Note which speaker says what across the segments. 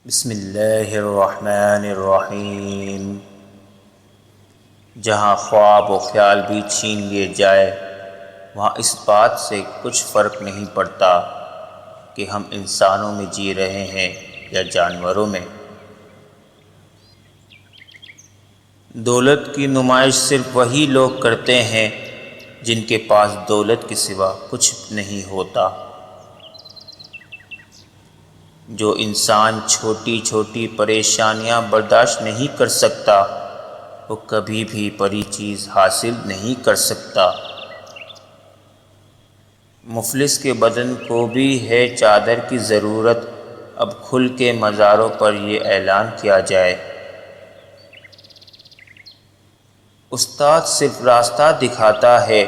Speaker 1: بسم اللہ الرحمن الرحیم۔ جہاں خواب و خیال بھی چھین لیے جائے وہاں اس بات سے کچھ فرق نہیں پڑتا کہ ہم انسانوں میں جی رہے ہیں یا جانوروں میں۔ دولت کی نمائش صرف وہی لوگ کرتے ہیں جن کے پاس دولت کے سوا کچھ نہیں ہوتا۔ جو انسان چھوٹی چھوٹی پریشانیاں برداشت نہیں کر سکتا وہ کبھی بھی بڑی چیز حاصل نہیں کر سکتا۔ مفلس کے بدن کو بھی ہے چادر کی ضرورت، اب کھل کے مزاروں پر یہ اعلان کیا جائے۔ استاد صرف راستہ دکھاتا ہے،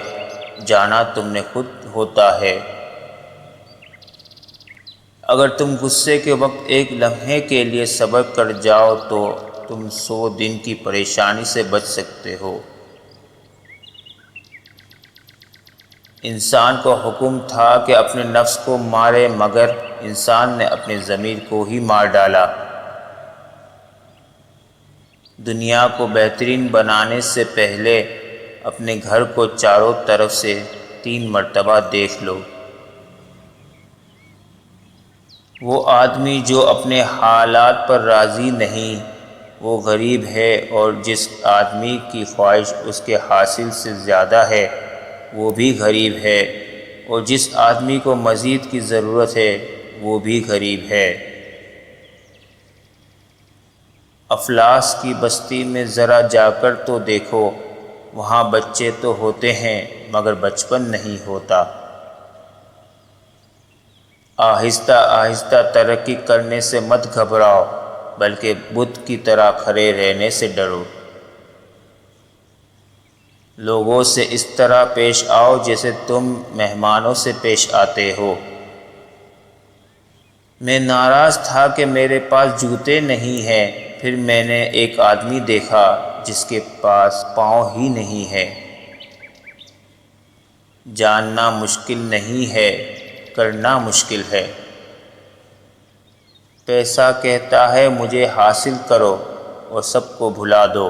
Speaker 1: جانا تم نے خود ہوتا ہے۔ اگر تم غصے کے وقت ایک لمحے کے لیے صبر کر جاؤ تو تم 100 دن کی پریشانی سے بچ سکتے ہو۔ انسان کو حکم تھا کہ اپنے نفس کو مارے، مگر انسان نے اپنے ضمیر کو ہی مار ڈالا۔ دنیا کو بہترین بنانے سے پہلے اپنے گھر کو چاروں طرف سے 3 مرتبہ دیکھ لو۔ وہ آدمی جو اپنے حالات پر راضی نہیں وہ غریب ہے، اور جس آدمی کی خواہش اس کے حاصل سے زیادہ ہے وہ بھی غریب ہے، اور جس آدمی کو مزید کی ضرورت ہے وہ بھی غریب ہے۔ افلاس کی بستی میں ذرا جا کر تو دیکھو، وہاں بچے تو ہوتے ہیں مگر بچپن نہیں ہوتا۔ آہستہ آہستہ ترقی کرنے سے مت گھبراؤ، بلکہ بت کی طرح کھڑے رہنے سے ڈرو۔ لوگوں سے اس طرح پیش آؤ جیسے تم مہمانوں سے پیش آتے ہو۔ میں ناراض تھا کہ میرے پاس جوتے نہیں ہیں، پھر میں نے ایک آدمی دیکھا جس کے پاس پاؤں ہی نہیں ہے۔ جاننا مشکل نہیں ہے، کرنا مشکل ہے۔ پیسہ کہتا ہے مجھے حاصل کرو اور سب کو بھلا دو،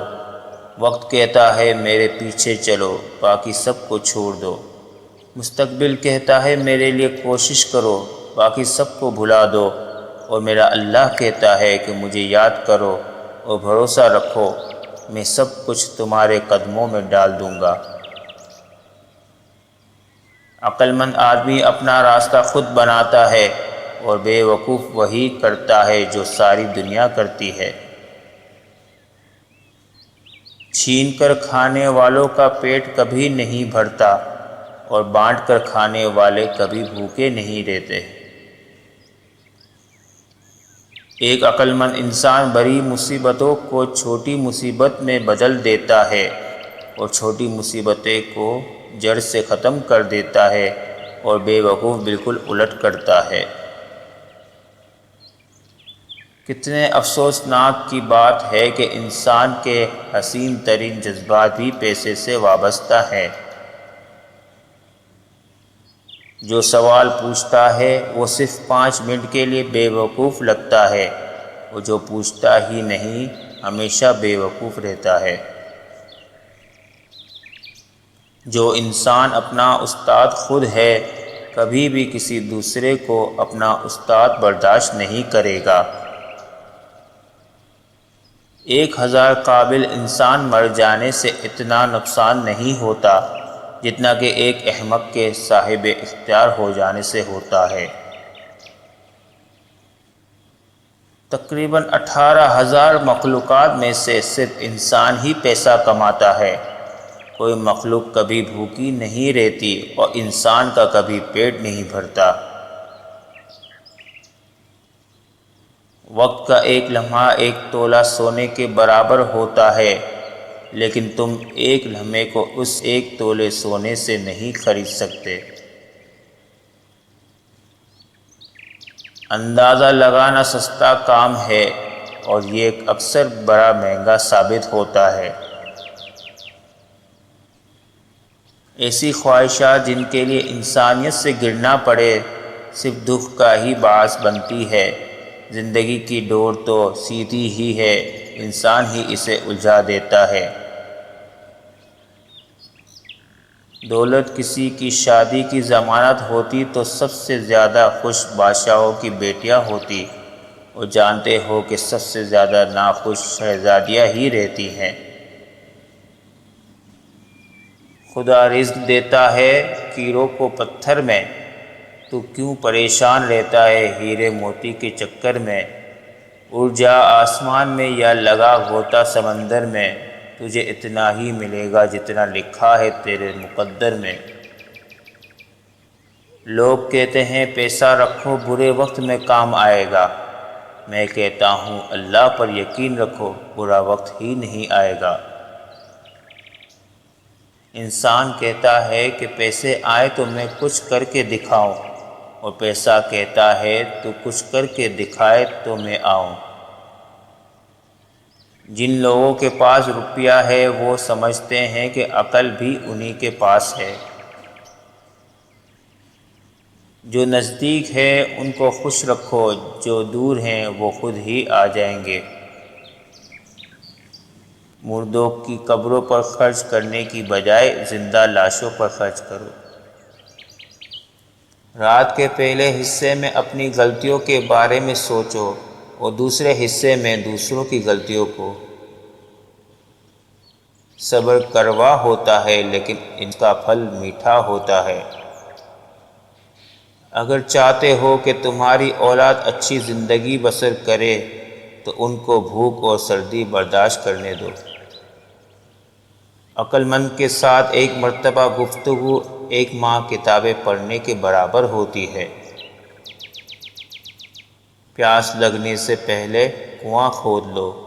Speaker 1: وقت کہتا ہے میرے پیچھے چلو باقی سب کو چھوڑ دو۔ مستقبل کہتا ہے میرے لیے کوشش کرو باقی سب کو بھلا دو، اور میرا اللہ کہتا ہے کہ مجھے یاد کرو اور بھروسہ رکھو، میں سب کچھ تمہارے قدموں میں ڈال دوں گا۔ عقل مند آدمی اپنا راستہ خود بناتا ہے، اور بے وقوف وہی کرتا ہے جو ساری دنیا کرتی ہے۔ چھین کر کھانے والوں کا پیٹ کبھی نہیں بھرتا، اور بانٹ کر کھانے والے کبھی بھوکے نہیں رہتے۔ ایک عقل مند انسان بڑی مصیبتوں کو چھوٹی مصیبت میں بدل دیتا ہے، اور چھوٹی مصیبتیں کو جڑ سے ختم کر دیتا ہے، اور بے وقوف بالکل الٹ کرتا ہے۔ کتنے افسوسناک کی بات ہے کہ انسان کے حسین ترین جذبات بھی پیسے سے وابستہ ہیں۔ جو سوال پوچھتا ہے وہ صرف 5 منٹ کے لیے بے وقوف لگتا ہے، اور جو پوچھتا ہی نہیں ہمیشہ بے وقوف رہتا ہے۔ جو انسان اپنا استاد خود ہے کبھی بھی کسی دوسرے کو اپنا استاد برداشت نہیں کرے گا۔ 1000 قابل انسان مر جانے سے اتنا نقصان نہیں ہوتا جتنا کہ ایک احمق کے صاحب اختیار ہو جانے سے ہوتا ہے۔ تقریباً 18,000 مخلوقات میں سے صرف انسان ہی پیسہ کماتا ہے۔ کوئی مخلوق کبھی بھوکی نہیں رہتی، اور انسان کا کبھی پیٹ نہیں بھرتا۔ وقت کا ایک لمحہ ایک تولہ سونے کے برابر ہوتا ہے، لیکن تم ایک لمحے کو اس ایک تولے سونے سے نہیں خرید سکتے۔ اندازہ لگانا سستا کام ہے، اور یہ اکثر بڑا مہنگا ثابت ہوتا ہے۔ ایسی خواہشات جن کے لیے انسانیت سے گرنا پڑے صرف دکھ کا ہی باعث بنتی ہے۔ زندگی کی ڈور تو سیدھی ہی ہے، انسان ہی اسے الجھا دیتا ہے۔ دولت کسی کی شادی کی ضمانت ہوتی تو سب سے زیادہ خوش بادشاہوں کی بیٹیاں ہوتی، اور جانتے ہو کہ سب سے زیادہ ناخوش شہزادیاں ہی رہتی ہیں۔ خدا رزق دیتا ہے کیڑوں کو پتھر میں، تو کیوں پریشان رہتا ہے ہیرے موتی کے چکر میں؟ اڑ جا آسمان میں یا لگا غوطہ سمندر میں، تجھے اتنا ہی ملے گا جتنا لکھا ہے تیرے مقدر میں۔ لوگ کہتے ہیں پیسہ رکھو برے وقت میں کام آئے گا، میں کہتا ہوں اللہ پر یقین رکھو برا وقت ہی نہیں آئے گا۔ انسان کہتا ہے کہ پیسے آئے تو میں کچھ کر کے دکھاؤں، اور پیسہ کہتا ہے تو کچھ کر کے دکھائے تو میں آؤں۔ جن لوگوں کے پاس روپیہ ہے وہ سمجھتے ہیں کہ عقل بھی انہی کے پاس ہے۔ جو نزدیک ہے ان کو خوش رکھو، جو دور ہیں وہ خود ہی آ جائیں گے۔ مردوں کی قبروں پر خرچ کرنے کی بجائے زندہ لاشوں پر خرچ کرو۔ رات کے پہلے حصے میں اپنی غلطیوں کے بارے میں سوچو، اور دوسرے حصے میں دوسروں کی غلطیوں کو۔ صبر کڑوا ہوتا ہے لیکن ان کا پھل میٹھا ہوتا ہے۔ اگر چاہتے ہو کہ تمہاری اولاد اچھی زندگی بسر کرے تو ان کو بھوک اور سردی برداشت کرنے دو۔ عقل مند کے ساتھ ایک مرتبہ گفتگو ایک ماہ کتابیں پڑھنے کے برابر ہوتی ہے۔ پیاس لگنے سے پہلے کنواں کھود لو،